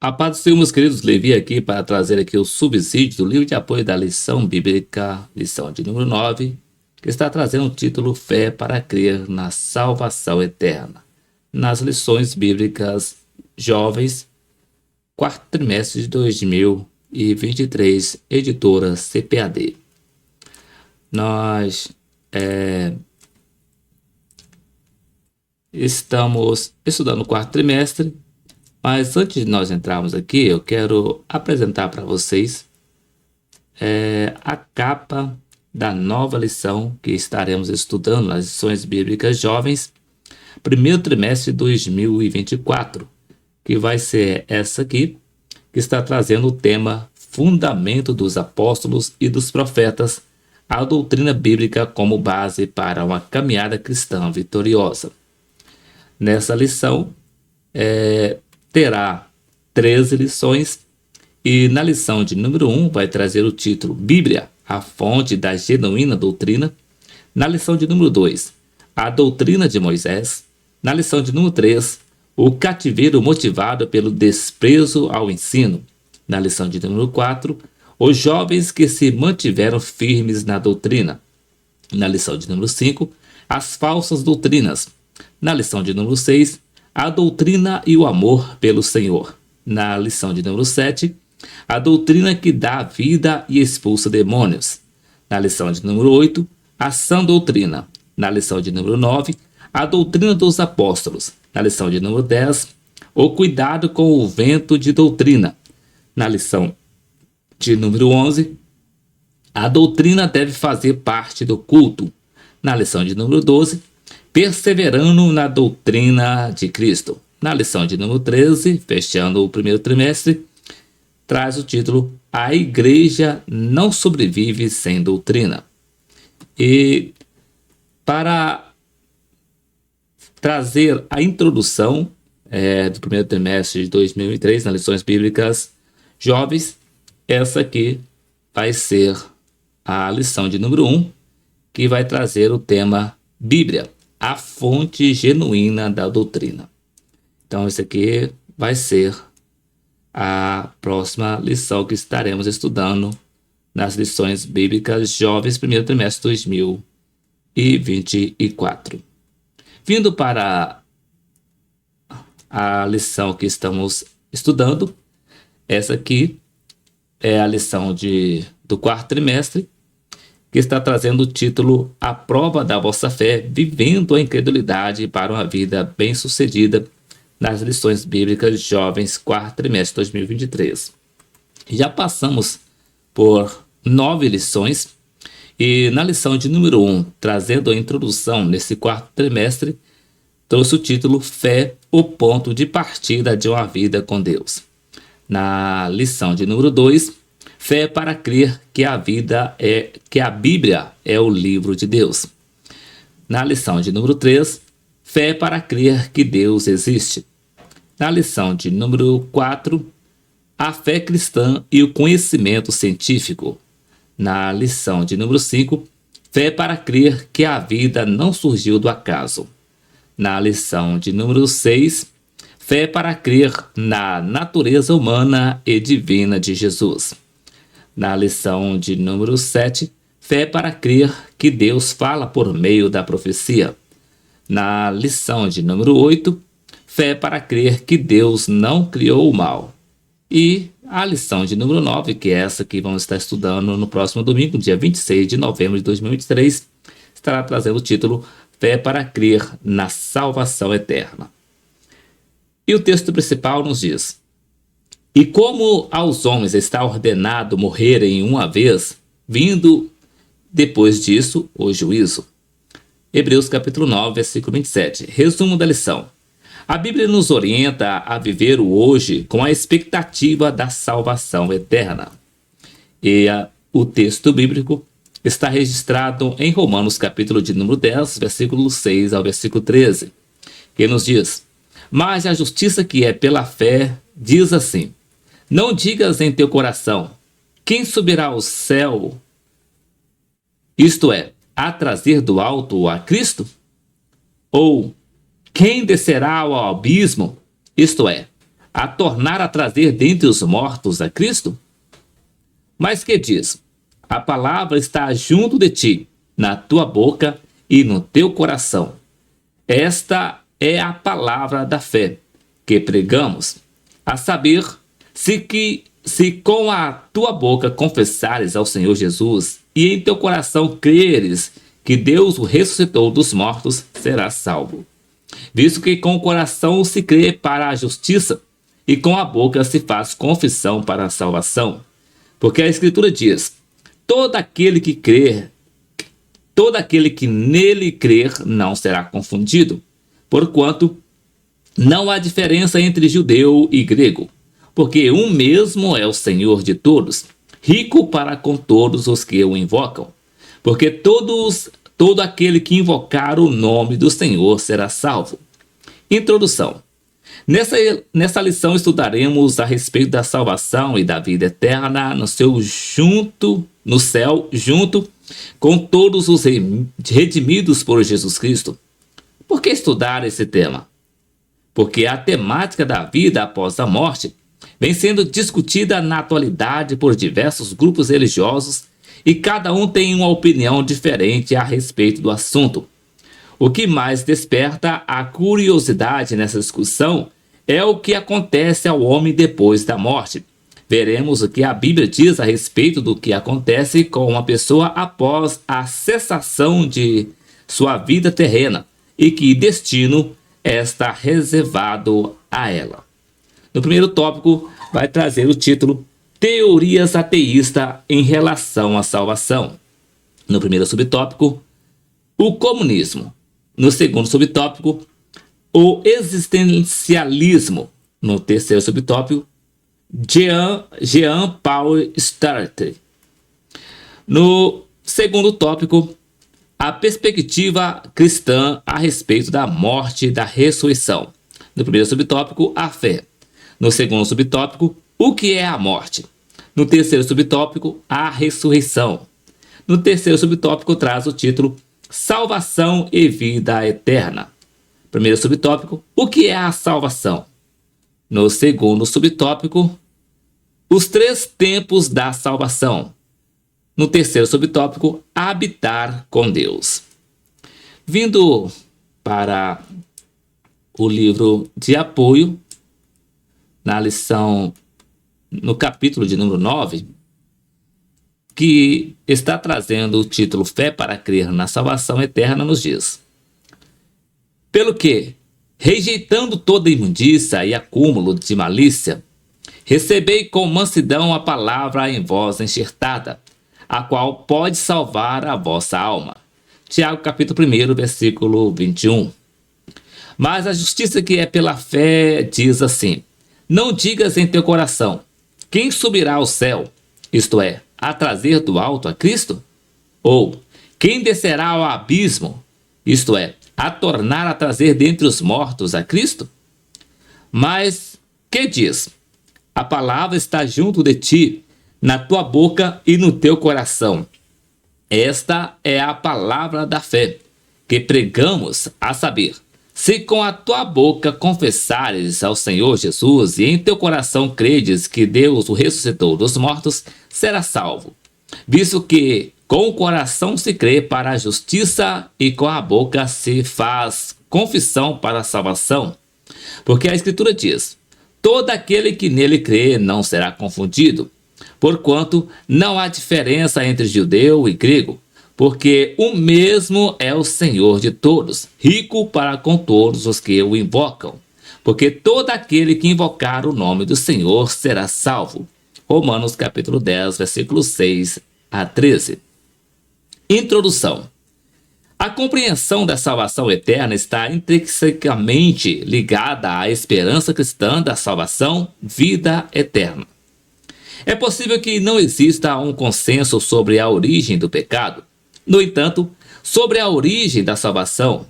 A paz do Senhor, meus queridos, Levi aqui para trazer aqui o subsídio do livro de apoio da lição bíblica, lição de número 9, que está trazendo o título Fé para crer na salvação eterna. Nas lições bíblicas jovens, quarto trimestre de 2023, editora CPAD. Nós estamos estudando o quarto trimestre. Mas antes de nós entrarmos aqui, eu quero apresentar para vocês a capa da nova lição que estaremos estudando nas lições bíblicas jovens, primeiro trimestre de 2024, que vai ser essa aqui, que está trazendo o tema Fundamento dos Apóstolos e dos Profetas, a doutrina bíblica como base para uma caminhada cristã vitoriosa. Nessa lição, terá 13 lições e na lição de número 1 vai trazer o título Bíblia, a fonte da genuína doutrina. Na lição de número 2, a doutrina de Moisés. Na lição de número 3, o cativeiro motivado pelo desprezo ao ensino. Na lição de número 4, os jovens que se mantiveram firmes na doutrina. Na lição de número 5, as falsas doutrinas. Na lição de número 6, a doutrina e o amor pelo Senhor. Na lição de número 7, a doutrina que dá vida e expulsa demônios. Na lição de número 8, a sã doutrina. Na lição de número 9, a doutrina dos apóstolos. Na lição de número 10, o cuidado com o vento de doutrina. Na lição de número 11, a doutrina deve fazer parte do culto. Na lição de número 12, perseverando na doutrina de Cristo. Na lição de número 13, fechando o primeiro trimestre, traz o título A Igreja não sobrevive sem doutrina. E para trazer a introdução do primeiro trimestre de 2003 nas lições bíblicas jovens, essa aqui vai ser a lição de número 1, que vai trazer o tema Bíblia, a fonte genuína da doutrina. Então, esse aqui vai ser a próxima lição que estaremos estudando nas lições bíblicas jovens, primeiro trimestre de 2024. Vindo para a lição que estamos estudando, essa aqui é a lição do quarto trimestre, que está trazendo o título A Prova da Vossa Fé, vivendo a incredulidade para uma vida bem-sucedida, nas lições bíblicas jovens, quarto trimestre de 2023. Já passamos por 9 lições e na lição de número 1, trazendo a introdução nesse quarto trimestre, trouxe o título Fé, o ponto de partida de uma vida com Deus. Na lição de número 2, Fé para crer que a Bíblia é o livro de Deus. Na lição de número 3, Fé para crer que Deus existe. Na lição de número 4, a fé cristã e o conhecimento científico. Na lição de número 5, Fé para crer que a vida não surgiu do acaso. Na lição de número 6, Fé para crer na natureza humana e divina de Jesus. Na lição de número 7, Fé para crer que Deus fala por meio da profecia. Na lição de número 8, Fé para crer que Deus não criou o mal. E a lição de número 9, que é essa que vamos estar estudando no próximo domingo, dia 26 de novembro de 2023, estará trazendo o título Fé para crer na salvação eterna. E o texto principal nos diz: E como aos homens está ordenado morrerem uma vez, vindo depois disso o juízo. Hebreus capítulo 9, versículo 27. Resumo da lição. A Bíblia nos orienta a viver o hoje com a expectativa da salvação eterna. E o texto bíblico está registrado em Romanos capítulo de número 10, versículo 6 ao versículo 13, que nos diz: Mas a justiça que é pela fé diz assim: Não digas em teu coração, quem subirá ao céu, isto é, a trazer do alto a Cristo? Ou quem descerá ao abismo, isto é, a tornar a trazer dentre os mortos a Cristo? Mas que diz? A palavra está junto de ti, na tua boca e no teu coração. Esta é a palavra da fé que pregamos, a saber, se com a tua boca confessares ao Senhor Jesus e em teu coração creres que Deus o ressuscitou dos mortos, serás salvo. Visto que com o coração se crê para a justiça e com a boca se faz confissão para a salvação. Porque a Escritura diz: todo aquele que nele crer não será confundido, porquanto não há diferença entre judeu e grego, porque um mesmo é o Senhor de todos, rico para com todos os que o invocam. Porque todo aquele que invocar o nome do Senhor será salvo. Introdução. Nessa lição estudaremos a respeito da salvação e da vida eterna no céu, junto com todos os redimidos por Jesus Cristo. Por que estudar esse tema? Porque a temática da vida após a morte vem sendo discutida na atualidade por diversos grupos religiosos e cada um tem uma opinião diferente a respeito do assunto. O que mais desperta a curiosidade nessa discussão é o que acontece ao homem depois da morte. Veremos o que a Bíblia diz a respeito do que acontece com uma pessoa após a cessação de sua vida terrena e que destino está reservado a ela. No primeiro tópico, vai trazer o título Teorias ateístas em relação à salvação. No primeiro subtópico, o comunismo. No segundo subtópico, o existencialismo. No terceiro subtópico, Jean-Paul Sartre. No segundo tópico, a perspectiva cristã a respeito da morte e da ressurreição. No primeiro subtópico, a fé. No segundo subtópico, o que é a morte? No terceiro subtópico, a ressurreição. No terceiro subtópico, traz o título Salvação e Vida Eterna. Primeiro subtópico, o que é a salvação? No segundo subtópico, os três tempos da salvação. No terceiro subtópico, habitar com Deus. Vindo para o livro de apoio, na lição, no capítulo de número 9, que está trazendo o título Fé para crer na salvação eterna, nos diz: pelo que, rejeitando toda imundícia e acúmulo de malícia, recebei com mansidão a palavra em vós enxertada, a qual pode salvar a vossa alma. Tiago capítulo 1, versículo 21. Mas a justiça que é pela fé diz assim: não digas em teu coração, quem subirá ao céu, isto é, a trazer do alto a Cristo? Ou, quem descerá ao abismo, isto é, a tornar a trazer dentre os mortos a Cristo? Mas, que diz? A palavra está junto de ti, na tua boca e no teu coração. Esta é a palavra da fé, que pregamos, a saber, se com a tua boca confessares ao Senhor Jesus e em teu coração credes que Deus o ressuscitou dos mortos, serás salvo. Visto que com o coração se crê para a justiça e com a boca se faz confissão para a salvação. Porque a Escritura diz: todo aquele que nele crê não será confundido, porquanto não há diferença entre judeu e grego, porque o mesmo é o Senhor de todos, rico para com todos os que o invocam. Porque todo aquele que invocar o nome do Senhor será salvo. Romanos capítulo 10, versículos 6 a 13. Introdução. A compreensão da salvação eterna está intrinsecamente ligada à esperança cristã da salvação, vida eterna. É possível que não exista um consenso sobre a origem do pecado. No entanto, sobre a origem da salvação,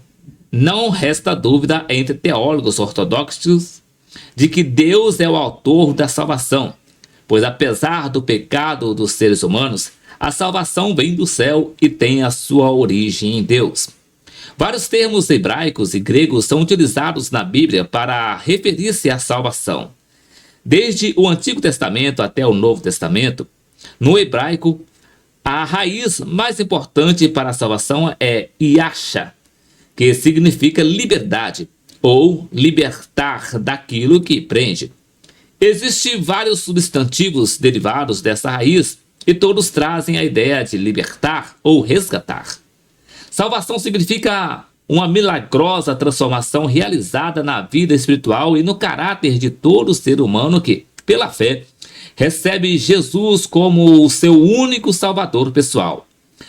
não resta dúvida entre teólogos ortodoxos de que Deus é o autor da salvação, pois apesar do pecado dos seres humanos, a salvação vem do céu e tem a sua origem em Deus. Vários termos hebraicos e gregos são utilizados na Bíblia para referir-se à salvação, Desde o Antigo Testamento até o Novo Testamento, no hebraico, a raiz mais importante para a salvação é Yasha, que significa liberdade ou libertar daquilo que prende. Existem vários substantivos derivados dessa raiz e todos trazem a ideia de libertar ou resgatar. Salvação significa uma milagrosa transformação realizada na vida espiritual e no caráter de todo ser humano que, pela fé, recebe Jesus como o seu único salvador pessoal.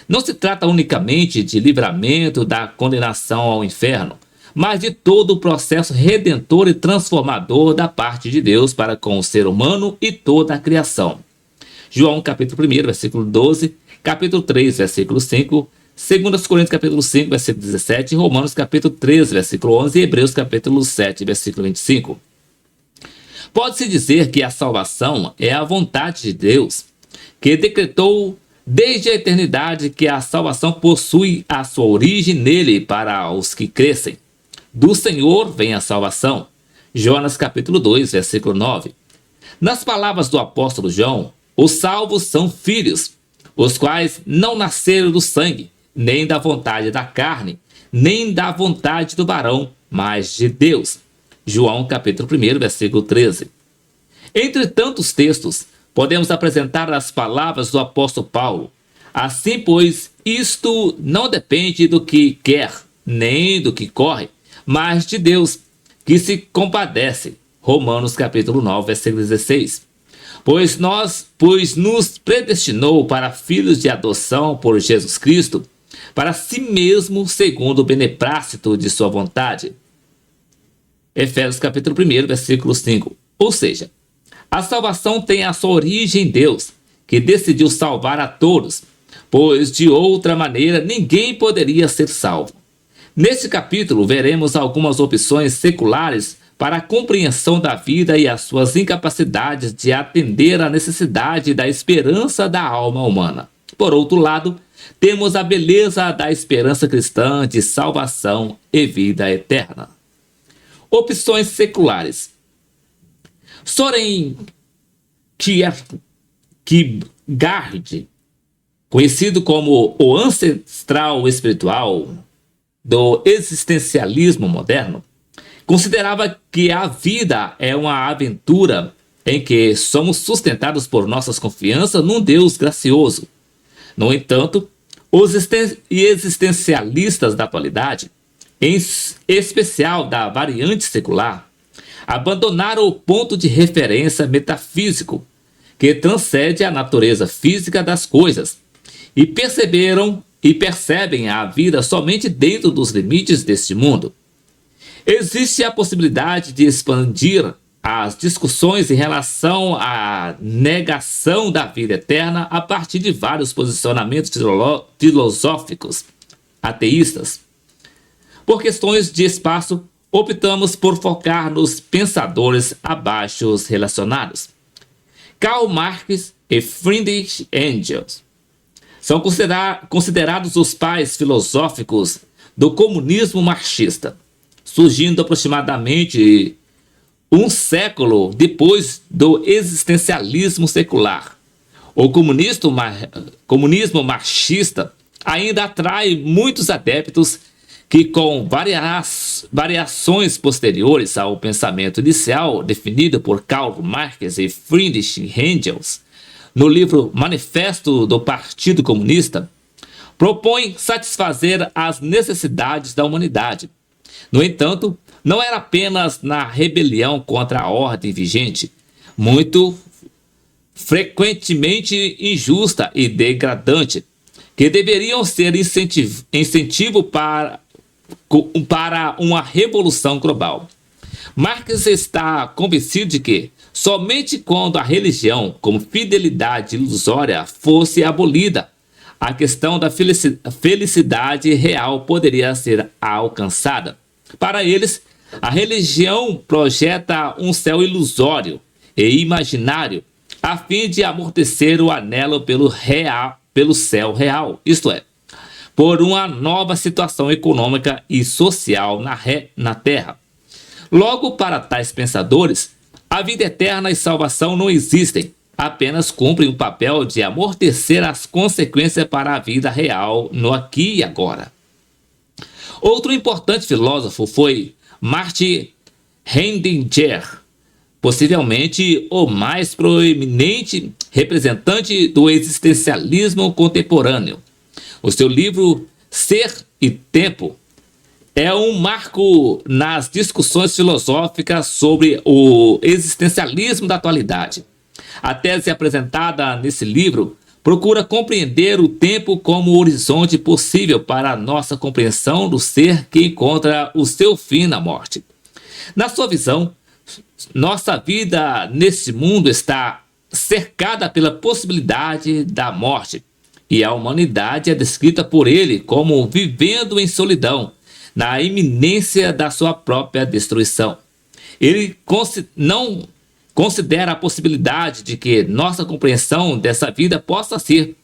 Não se trata unicamente de livramento da condenação ao inferno, mas de todo o processo redentor e transformador da parte de Deus para com o ser humano e toda a criação. João capítulo 1, versículo 12, capítulo 3, versículo 5, 2 Coríntios capítulo 5, versículo 17, Romanos capítulo 3, versículo 11 e Hebreus capítulo 7, versículo 25. Pode-se dizer que a salvação é a vontade de Deus, que decretou desde a eternidade que a salvação possui a sua origem nele para os que crescem. Do Senhor vem a salvação. Jonas capítulo 2, versículo 9. Nas palavras do apóstolo João, os salvos são filhos, os quais não nasceram do sangue, nem da vontade da carne, nem da vontade do varão, mas de Deus. João capítulo 1, versículo 13. Entre tantos textos, podemos apresentar as palavras do apóstolo Paulo. Assim, pois, isto não depende do que quer, nem do que corre, mas de Deus, que se compadece. Romanos capítulo 9, versículo 16. Pois nos predestinou para filhos de adoção por Jesus Cristo, para si mesmo, segundo o beneplácito de sua vontade. Efésios capítulo 1, versículo 5. Ou seja, a salvação tem a sua origem em Deus, que decidiu salvar a todos, pois de outra maneira ninguém poderia ser salvo. Neste capítulo veremos algumas opções seculares para a compreensão da vida e as suas incapacidades de atender à necessidade da esperança da alma humana. Por outro lado, temos a beleza da esperança cristã de salvação e vida eterna. Opções seculares. Soren Kierkegaard, conhecido como o ancestral espiritual do existencialismo moderno, considerava que a vida é uma aventura em que somos sustentados por nossas confianças num Deus gracioso. No entanto, os existencialistas da atualidade, em especial da variante secular, abandonaram o ponto de referência metafísico que transcende a natureza física das coisas e percebem a vida somente dentro dos limites deste mundo. Existe a possibilidade de expandir as discussões em relação à negação da vida eterna a partir de vários posicionamentos filosóficos ateístas. Por questões de espaço, optamos por focar nos pensadores abaixo relacionados. Karl Marx e Friedrich Engels são considerados os pais filosóficos do comunismo marxista, surgindo aproximadamente um século depois do existencialismo secular. O comunismo marxista ainda atrai muitos adeptos que, com variações posteriores ao pensamento inicial definido por Karl Marx e Friedrich Engels, no livro Manifesto do Partido Comunista, propõe satisfazer as necessidades da humanidade. No entanto, não era apenas na rebelião contra a ordem vigente, muito frequentemente injusta e degradante, que deveriam ser incentivo para uma revolução global. Marx está convencido de que somente quando a religião, como fidelidade ilusória, fosse abolida, a questão da felicidade real poderia ser alcançada. Para eles, a religião projeta um céu ilusório e imaginário, a fim de amortecer o anelo pelo céu real, isto é, por uma nova situação econômica e social na Terra. Logo, para tais pensadores, A vida eterna e salvação não existem, apenas cumprem o papel de amortecer as consequências para a vida real no aqui e agora. Outro importante filósofo foi Martin Heidegger, possivelmente o mais proeminente representante do existencialismo contemporâneo. O seu livro Ser e Tempo é um marco nas discussões filosóficas sobre o existencialismo da atualidade. A tese apresentada nesse livro procura compreender o tempo como horizonte possível para a nossa compreensão do ser que encontra o seu fim na morte. Na sua visão, nossa vida neste mundo está cercada pela possibilidade da morte, e a humanidade é descrita por ele como vivendo em solidão, na iminência da sua própria destruição. Ele não considera a possibilidade de que nossa compreensão dessa vida possa ser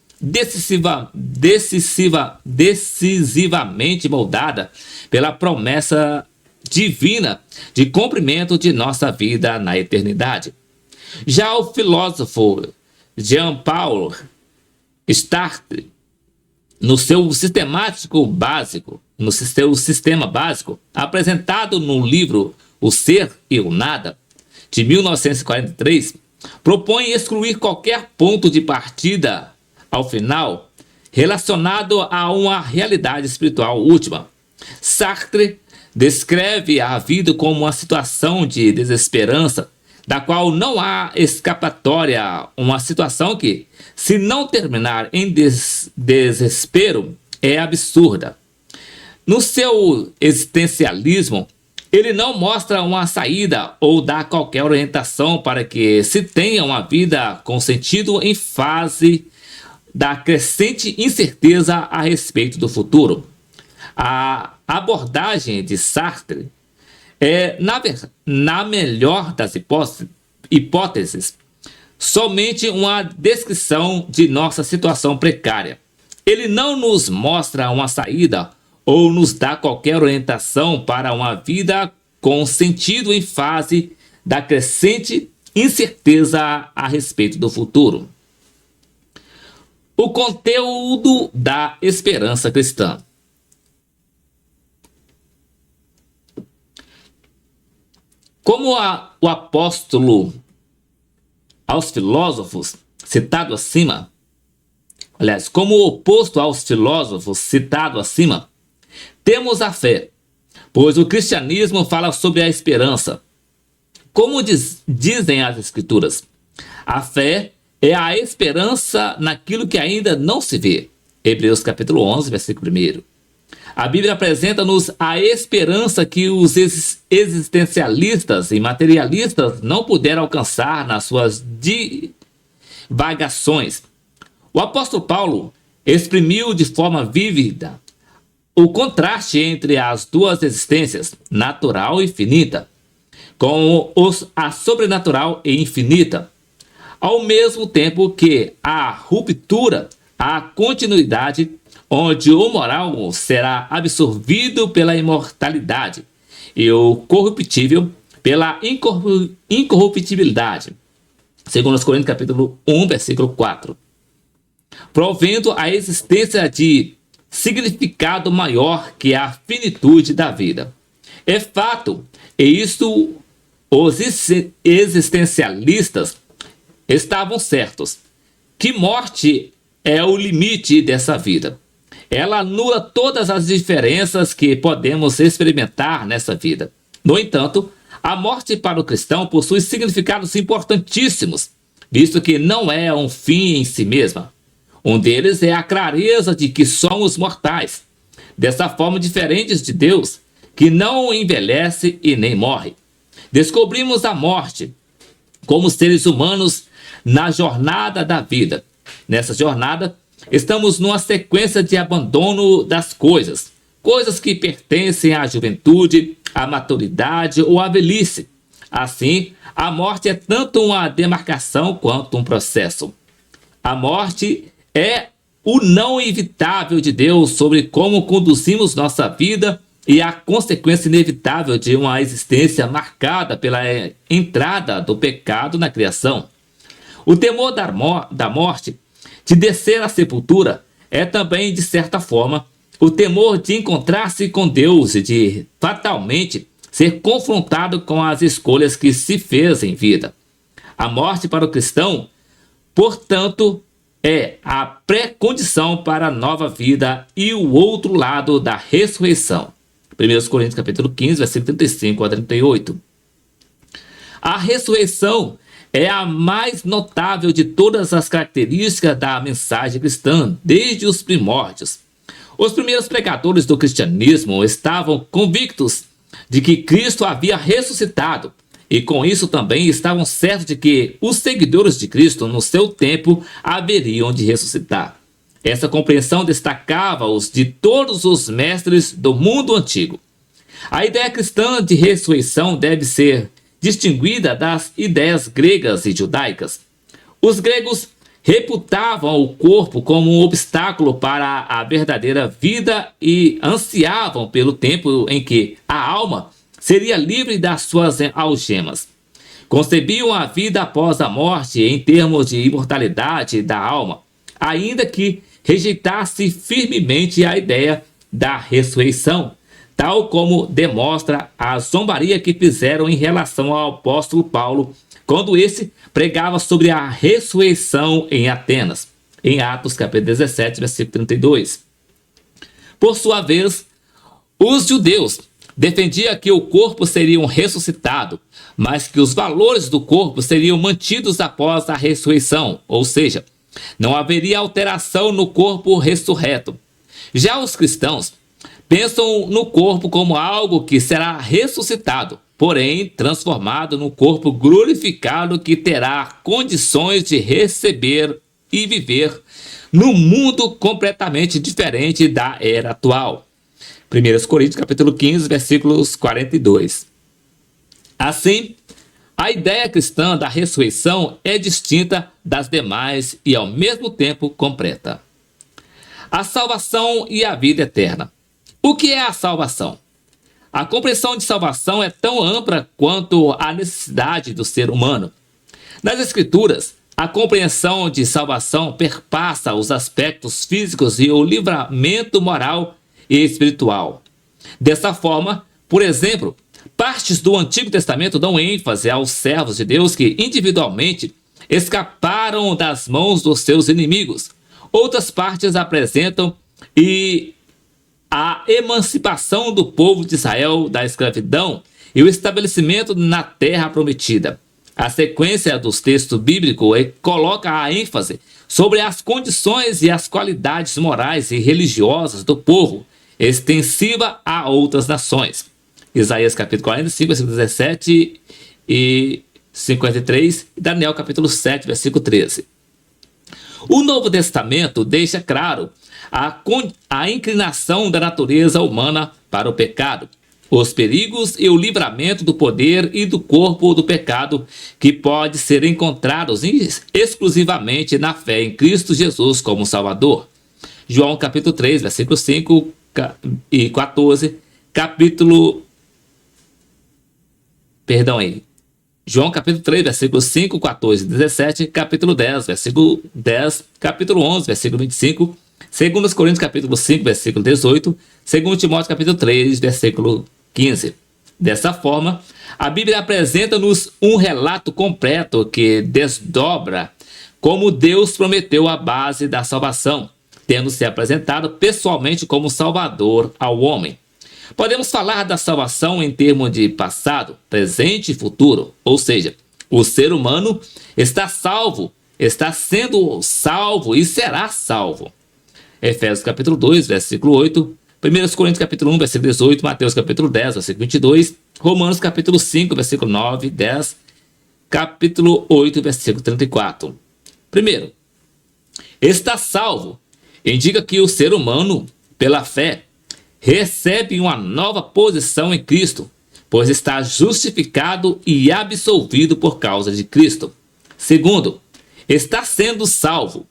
decisivamente moldada pela promessa divina de cumprimento de nossa vida na eternidade. Já o filósofo Jean-Paul Sartre, no seu sistema básico, apresentado no livro O Ser e o Nada, de 1943, propõe excluir qualquer ponto de partida ao final relacionado a uma realidade espiritual última. Sartre descreve a vida como uma situação de desesperança, da qual não há escapatória, uma situação que, se não terminar em desespero, é absurda. No seu existencialismo, ele não mostra uma saída ou dá qualquer orientação para que se tenha uma vida com sentido em face da crescente incerteza a respeito do futuro. A abordagem de Sartre é, na melhor das hipóteses, somente uma descrição de nossa situação precária. Ele não nos mostra uma saída ou nos dá qualquer orientação para uma vida com sentido em face da crescente incerteza a respeito do futuro. O conteúdo da esperança cristã. Como o apóstolo aos filósofos citado acima, como o oposto aos filósofos citado acima, temos a fé, pois o cristianismo fala sobre a esperança. Como dizem as Escrituras, a fé é a esperança naquilo que ainda não se vê. Hebreus capítulo 11, versículo 1. A Bíblia apresenta-nos a esperança que os existencialistas e materialistas não puderam alcançar nas suas divagações. O apóstolo Paulo exprimiu de forma vívida o contraste entre as duas existências, natural e finita, com a sobrenatural e infinita, ao mesmo tempo que a ruptura, a continuidade, onde o moral será absorvido pela imortalidade e o corruptível pela incorruptibilidade. Segundo Coríntios capítulo 1, versículo 4. Provendo a existência de significado maior que a finitude da vida. É fato, e isso os existencialistas estavam certos, que morte é o limite dessa vida. Ela anula todas as diferenças que podemos experimentar nessa vida. No entanto, a morte para o cristão possui significados importantíssimos, visto que não é um fim em si mesma. Um deles é a clareza de que somos mortais, dessa forma diferentes de Deus, que não envelhece e nem morre. Descobrimos a morte como seres humanos na jornada da vida. Nessa jornada, estamos numa sequência de abandono das coisas que pertencem à juventude, à maturidade ou à velhice. Assim, a morte é tanto uma demarcação quanto um processo. A morte é o não evitável de Deus sobre como conduzimos nossa vida e a consequência inevitável de uma existência marcada pela entrada do pecado na criação. O temor da morte, de descer à sepultura, é também, de certa forma, o temor de encontrar-se com Deus e de fatalmente ser confrontado com as escolhas que se fez em vida. A morte para o cristão, portanto, é a pré-condição para a nova vida e o outro lado da ressurreição. 1 Coríntios capítulo 15, versículo 35 a 38. A ressurreição é a mais notável de todas as características da mensagem cristã, desde os primórdios. Os primeiros pregadores do cristianismo estavam convictos de que Cristo havia ressuscitado, e com isso também estavam certos de que os seguidores de Cristo, no seu tempo, haveriam de ressuscitar. Essa compreensão destacava-os de todos os mestres do mundo antigo. A ideia cristã de ressurreição deve ser distinguida das ideias gregas e judaicas. Os gregos reputavam o corpo como um obstáculo para a verdadeira vida e ansiavam pelo tempo em que a alma seria livre das suas algemas. Concebiam a vida após a morte em termos de imortalidade da alma, ainda que rejeitasse firmemente a ideia da ressurreição, tal como demonstra a zombaria que fizeram em relação ao apóstolo Paulo, quando esse pregava sobre a ressurreição em Atenas, em Atos capítulo 17, versículo 32. Por sua vez, os judeus defendiam que o corpo seria ressuscitado, mas que os valores do corpo seriam mantidos após a ressurreição, ou seja, não haveria alteração no corpo ressurreto. Já os cristãos pensam no corpo como algo que será ressuscitado, porém transformado num corpo glorificado que terá condições de receber e viver num mundo completamente diferente da era atual. 1 Coríntios capítulo 15, versículos 42. Assim, a ideia cristã da ressurreição é distinta das demais e ao mesmo tempo completa. A salvação e a vida eterna. O que é a salvação? A compreensão de salvação é tão ampla quanto a necessidade do ser humano. Nas Escrituras, a compreensão de salvação perpassa os aspectos físicos e o livramento moral e espiritual. Dessa forma, por exemplo, partes do Antigo Testamento dão ênfase aos servos de Deus que individualmente escaparam das mãos dos seus inimigos. Outras partes apresentam a emancipação do povo de Israel da escravidão e o estabelecimento na terra prometida. A sequência dos textos bíblicos coloca a ênfase sobre as condições e as qualidades morais e religiosas do povo, extensiva a outras nações. Isaías capítulo 45, versículo 17 e 53, e Daniel capítulo 7, versículo 13. O Novo Testamento deixa claro a inclinação da natureza humana para o pecado, os perigos e o livramento do poder e do corpo do pecado que pode ser encontrados exclusivamente na fé em Cristo Jesus como Salvador. João capítulo 3, versículo 5 e 14, João capítulo 3, versículo 5, 14 e 17, capítulo 10, versículo 10, capítulo 11, versículo 25, 2 Coríntios capítulo 5, versículo 18, 2 Timóteo capítulo 3, versículo 15. Dessa forma, a Bíblia apresenta-nos um relato completo que desdobra como Deus prometeu a base da salvação, tendo se apresentado pessoalmente como Salvador ao homem. Podemos falar da salvação em termos de passado, presente e futuro, ou seja, o ser humano está salvo, está sendo salvo e será salvo. Efésios capítulo 2, versículo 8, 1 Coríntios capítulo 1, versículo 18, Mateus capítulo 10, versículo 22, Romanos capítulo 5, versículo 9 e 10, capítulo 8, versículo 34. Primeiro, está salvo indica que o ser humano, pela fé, recebe uma nova posição em Cristo, pois está justificado e absolvido por causa de Cristo. Segundo, está sendo salvo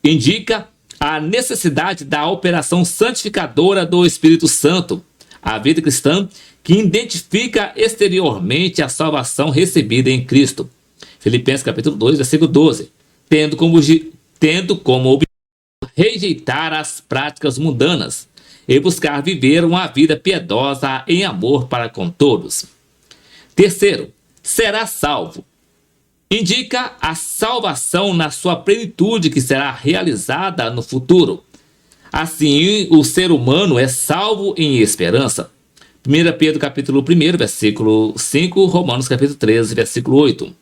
indica a necessidade da operação santificadora do Espírito Santo, A vida cristã que identifica exteriormente a salvação recebida em Cristo. Filipenses capítulo 2, versículo 12. Tendo como objetivo rejeitar as práticas mundanas e buscar viver uma vida piedosa em amor para com todos. Terceiro, será salvo. Indica a salvação na sua plenitude que será realizada no futuro. Assim, o ser humano é salvo em esperança. 1 Pedro capítulo 1, versículo 5, Romanos capítulo 13, versículo 8.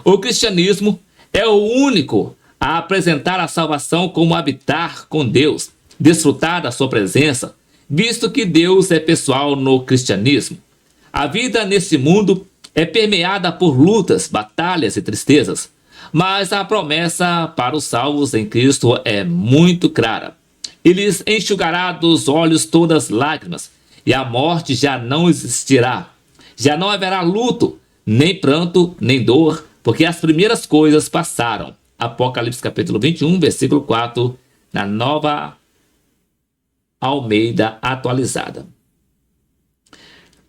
O cristianismo é o único a apresentar a salvação como habitar com Deus, desfrutar da sua presença, visto que Deus é pessoal no cristianismo. A vida nesse mundo é permeada por lutas, batalhas e tristezas, mas a promessa para os salvos em Cristo é muito clara. Ele lhes enxugará dos olhos todas as lágrimas, e a morte já não existirá. Já não haverá luto, nem pranto, nem dor, porque as primeiras coisas passaram. Apocalipse capítulo 21, versículo 4, na Nova Almeida atualizada.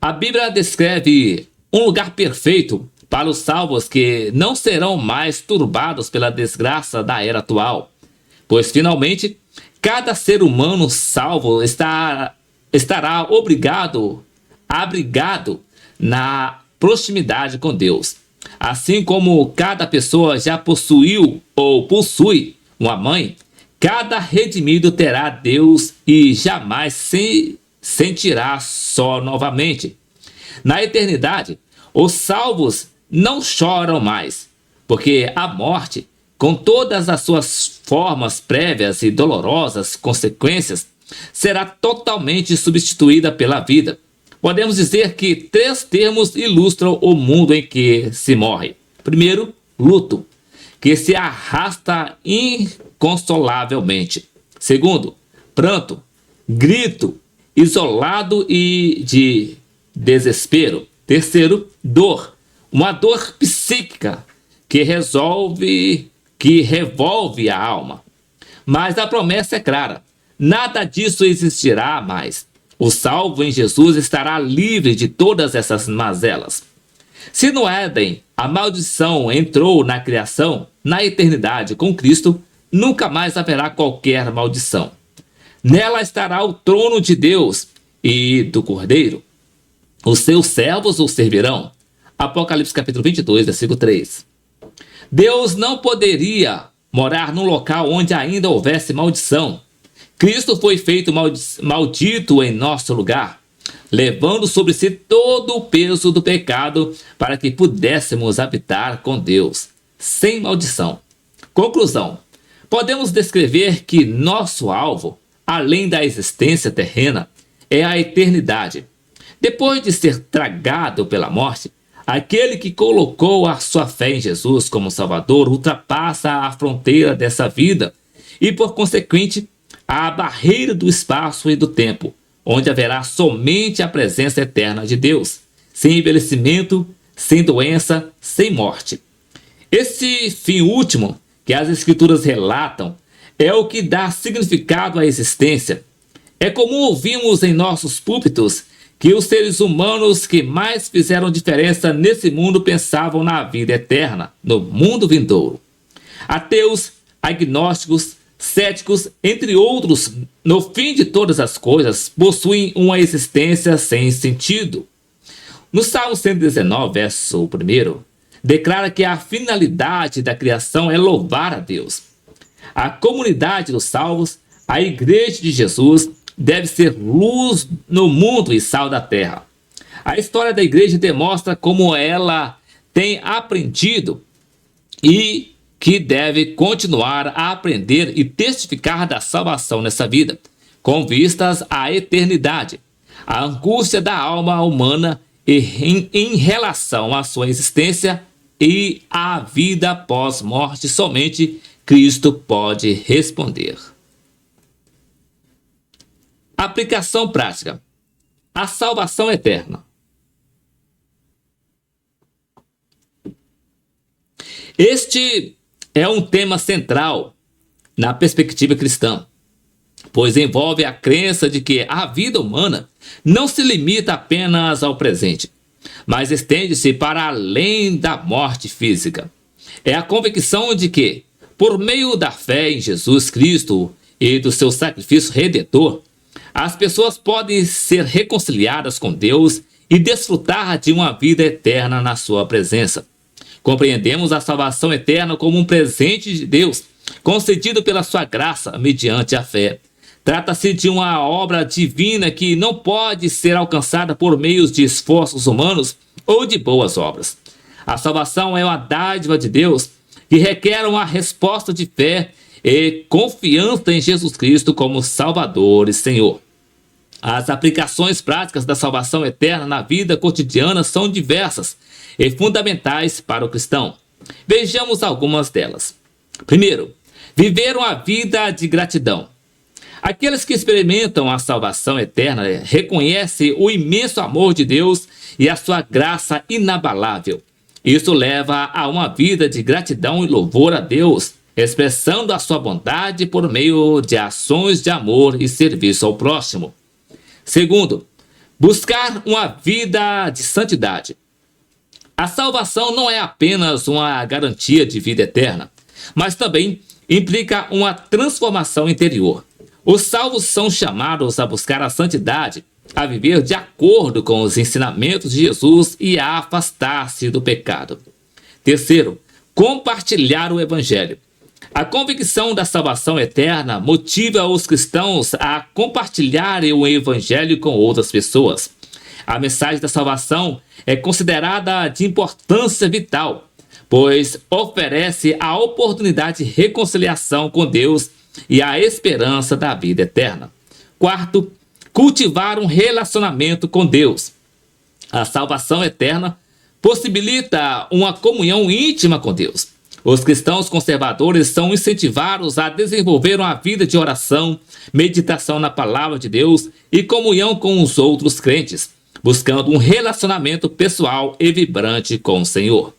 A Bíblia descreve um lugar perfeito para os salvos que não serão mais turbados pela desgraça da era atual, pois finalmente cada ser humano salvo estará abrigado na proximidade com Deus. Assim como cada pessoa já possuiu ou possui uma mãe, cada redimido terá Deus e jamais se sentirá só novamente. Na eternidade, os salvos não choram mais, porque a morte, com todas as suas formas prévias e dolorosas consequências, será totalmente substituída pela vida. Podemos dizer que 3 termos ilustram o mundo em que se morre. Primeiro, luto, que se arrasta inconsolavelmente. Segundo, pranto, grito, isolado e de desespero. Terceiro, dor, uma dor psíquica que revolve a alma. Mas a promessa é clara: nada disso existirá mais. O salvo em Jesus estará livre de todas essas mazelas. Se no Éden a maldição entrou na criação, na eternidade com Cristo, nunca mais haverá qualquer maldição. Nela estará o trono de Deus e do Cordeiro. Os seus servos o servirão. Apocalipse capítulo 22, versículo 3. Deus não poderia morar num local onde ainda houvesse maldição. Cristo foi feito maldito em nosso lugar, levando sobre si todo o peso do pecado para que pudéssemos habitar com Deus, sem maldição. Conclusão: podemos descrever que nosso alvo, além da existência terrena, é a eternidade. Depois de ser tragado pela morte, aquele que colocou a sua fé em Jesus como Salvador ultrapassa a fronteira dessa vida e, por consequente, a barreira do espaço e do tempo, onde haverá somente a presença eterna de Deus, sem envelhecimento, sem doença, sem morte. Esse fim último que as Escrituras relatam é o que dá significado à existência. É comum ouvirmos em nossos púlpitos que os seres humanos que mais fizeram diferença nesse mundo pensavam na vida eterna, no mundo vindouro. Ateus, agnósticos, céticos, entre outros, no fim de todas as coisas, possuem uma existência sem sentido. No Salmo 119, verso 1, declara que a finalidade da criação é louvar a Deus. A comunidade dos salvos, a Igreja de Jesus, deve ser luz no mundo e sal da terra. A história da igreja demonstra como ela tem aprendido e que deve continuar a aprender e testificar da salvação nessa vida, com vistas à eternidade. A angústia da alma humana em relação à sua existência e à vida pós-morte, somente Cristo pode responder. Aplicação prática: a salvação eterna. Este é um tema central na perspectiva cristã. pois envolve a crença de que a vida humana não se limita apenas ao presente, mas estende-se para além da morte física. É a convicção de que, por meio da fé em Jesus Cristo e do seu sacrifício redentor, as pessoas podem ser reconciliadas com Deus e desfrutar de uma vida eterna na sua presença. Compreendemos a salvação eterna como um presente de Deus, concedido pela sua graça mediante a fé. Trata-se de uma obra divina que não pode ser alcançada por meios de esforços humanos ou de boas obras. A salvação é uma dádiva de Deus que requer uma resposta de fé e confiança em Jesus Cristo como Salvador e Senhor. As aplicações práticas da salvação eterna na vida cotidiana são diversas e fundamentais para o cristão. Vejamos algumas delas. Primeiro, viver uma vida de gratidão. Aqueles que experimentam a salvação eterna reconhecem o imenso amor de Deus e a sua graça inabalável. Isso leva a uma vida de gratidão e louvor a Deus, expressando a sua bondade por meio de ações de amor e serviço ao próximo. Segundo, buscar uma vida de santidade. A salvação não é apenas uma garantia de vida eterna, mas também implica uma transformação interior. Os salvos são chamados a buscar a santidade, a viver de acordo com os ensinamentos de Jesus e a afastar-se do pecado. Terceiro, compartilhar o Evangelho. A convicção da salvação eterna motiva os cristãos a compartilharem o Evangelho com outras pessoas. A mensagem da salvação é considerada de importância vital, pois oferece a oportunidade de reconciliação com Deus e a esperança da vida eterna. Quarto, cultivar um relacionamento com Deus. A salvação eterna possibilita uma comunhão íntima com Deus. Os cristãos conservadores são incentivados a desenvolver uma vida de oração, meditação na palavra de Deus e comunhão com os outros crentes, buscando um relacionamento pessoal e vibrante com o Senhor.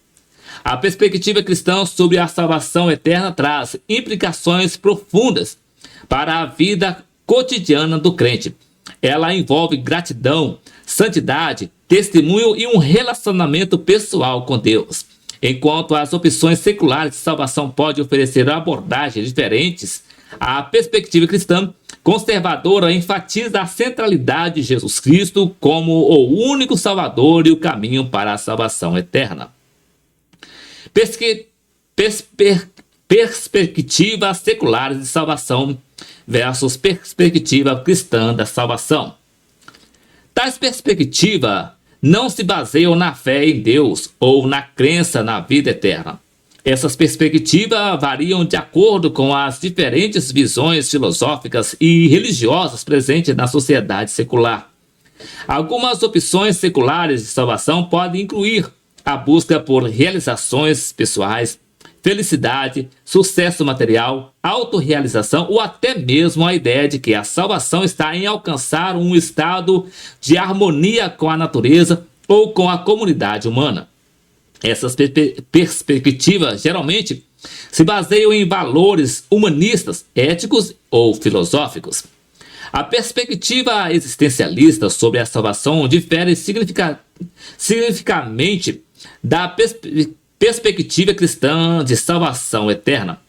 A perspectiva cristã sobre a salvação eterna traz implicações profundas para a vida cotidiana do crente. Ela envolve gratidão, santidade, testemunho e um relacionamento pessoal com Deus. Enquanto as opções seculares de salvação podem oferecer abordagens diferentes, a perspectiva cristã conservadora enfatiza a centralidade de Jesus Cristo como o único Salvador e o caminho para a salvação eterna. Perspectivas seculares de salvação versus perspectiva cristã da salvação. Tais perspectivas não se baseiam na fé em Deus ou na crença na vida eterna. Essas perspectivas variam de acordo com as diferentes visões filosóficas e religiosas presentes na sociedade secular. Algumas opções seculares de salvação podem incluir a busca por realizações pessoais, felicidade, sucesso material, autorrealização ou até mesmo a ideia de que a salvação está em alcançar um estado de harmonia com a natureza ou com a comunidade humana. Essas perspectivas geralmente se baseiam em valores humanistas, éticos ou filosóficos. A perspectiva existencialista sobre a salvação difere significativamente da perspectiva cristã de salvação eterna.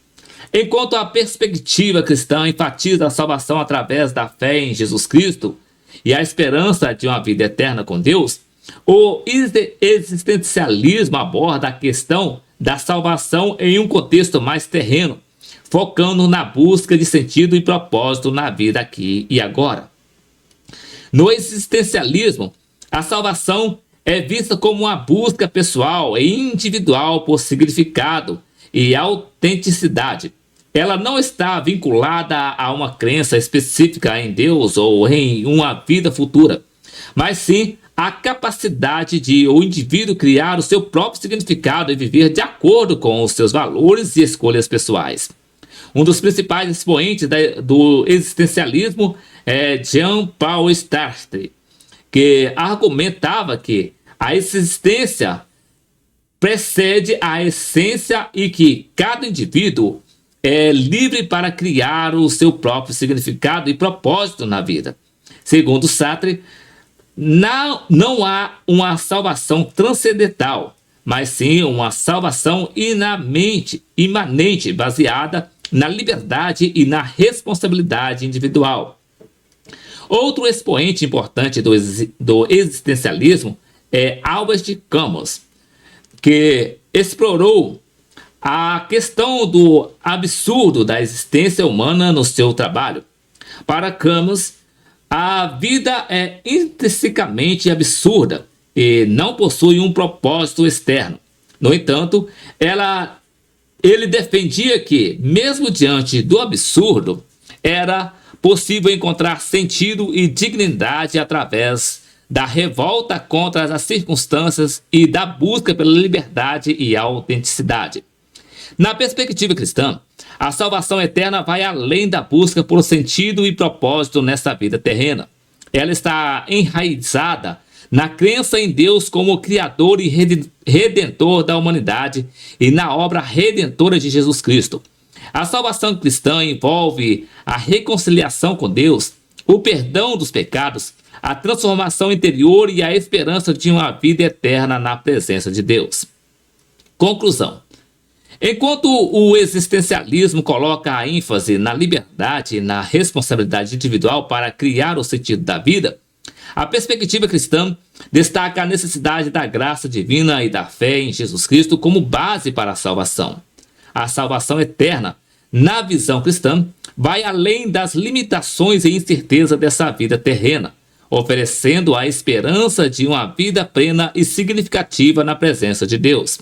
Enquanto a perspectiva cristã enfatiza a salvação através da fé em Jesus Cristo e a esperança de uma vida eterna com Deus, o existencialismo aborda a questão da salvação em um contexto mais terreno, focando na busca de sentido e propósito na vida aqui e agora. No existencialismo, a salvação é vista como uma busca pessoal e individual por significado e autenticidade. Ela não está vinculada a uma crença específica em Deus ou em uma vida futura, mas sim a capacidade de o indivíduo criar o seu próprio significado e viver de acordo com os seus valores e escolhas pessoais. Um dos principais expoentes do existencialismo é Jean-Paul Sartre, que argumentava que a existência precede a essência e que cada indivíduo é livre para criar o seu próprio significado e propósito na vida. Segundo Sartre, não há uma salvação transcendental, mas sim uma salvação imanente, baseada na liberdade e na responsabilidade individual. Outro expoente importante do existencialismo é Albert Camus, que explorou a questão do absurdo da existência humana no seu trabalho. Para Camus, a vida é intrinsecamente absurda e não possui um propósito externo. No entanto, ele defendia que, mesmo diante do absurdo, era possível encontrar sentido e dignidade através da revolta contra as circunstâncias e da busca pela liberdade e autenticidade. Na perspectiva cristã, a salvação eterna vai além da busca por sentido e propósito nesta vida terrena. Ela está enraizada na crença em Deus como Criador e Redentor da humanidade e na obra redentora de Jesus Cristo. A salvação cristã envolve a reconciliação com Deus, o perdão dos pecados, a transformação interior e a esperança de uma vida eterna na presença de Deus. Conclusão. Enquanto o existencialismo coloca a ênfase na liberdade e na responsabilidade individual para criar o sentido da vida, a perspectiva cristã destaca a necessidade da graça divina e da fé em Jesus Cristo como base para a salvação. A salvação eterna, na visão cristã, vai além das limitações e incerteza dessa vida terrena, oferecendo a esperança de uma vida plena e significativa na presença de Deus.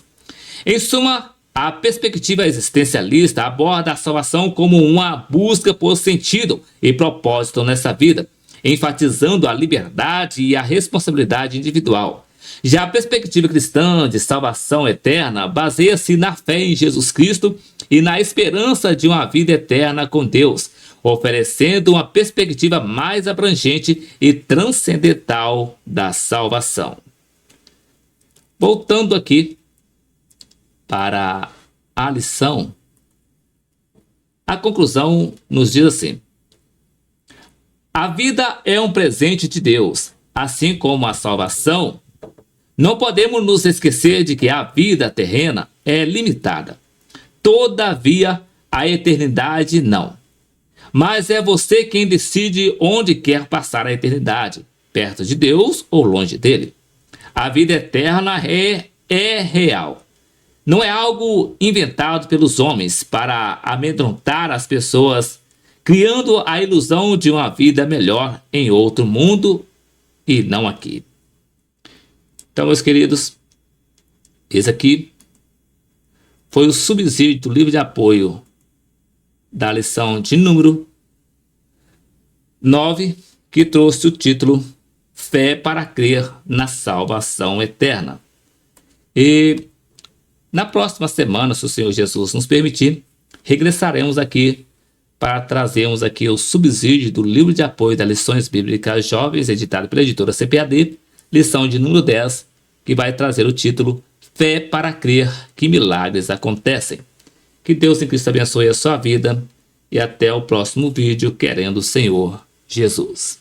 Em suma, a perspectiva existencialista aborda a salvação como uma busca por sentido e propósito nessa vida, enfatizando a liberdade e a responsabilidade individual. Já a perspectiva cristã de salvação eterna baseia-se na fé em Jesus Cristo e na esperança de uma vida eterna com Deus, oferecendo uma perspectiva mais abrangente e transcendental da salvação. Voltando aqui para a lição, a conclusão nos diz assim: a vida é um presente de Deus, assim como a salvação. Não podemos nos esquecer de que a vida terrena é limitada. Todavia, a eternidade não. Mas é você quem decide onde quer passar a eternidade, perto de Deus ou longe dele. A vida eterna é real. Não é algo inventado pelos homens para amedrontar as pessoas, criando a ilusão de uma vida melhor em outro mundo e não aqui. Então, meus queridos, esse aqui foi o subsídio do livro de apoio da lição de número 9, que trouxe o título Fé para crer na salvação eterna. E na próxima semana, se o Senhor Jesus nos permitir, regressaremos aqui para trazermos aqui o subsídio do livro de apoio das lições bíblicas jovens, editado pela editora CPAD, lição de número 10, que vai trazer o título Fé para crer que milagres acontecem. Que Deus em Cristo abençoe a sua vida e até o próximo vídeo, querendo o Senhor Jesus.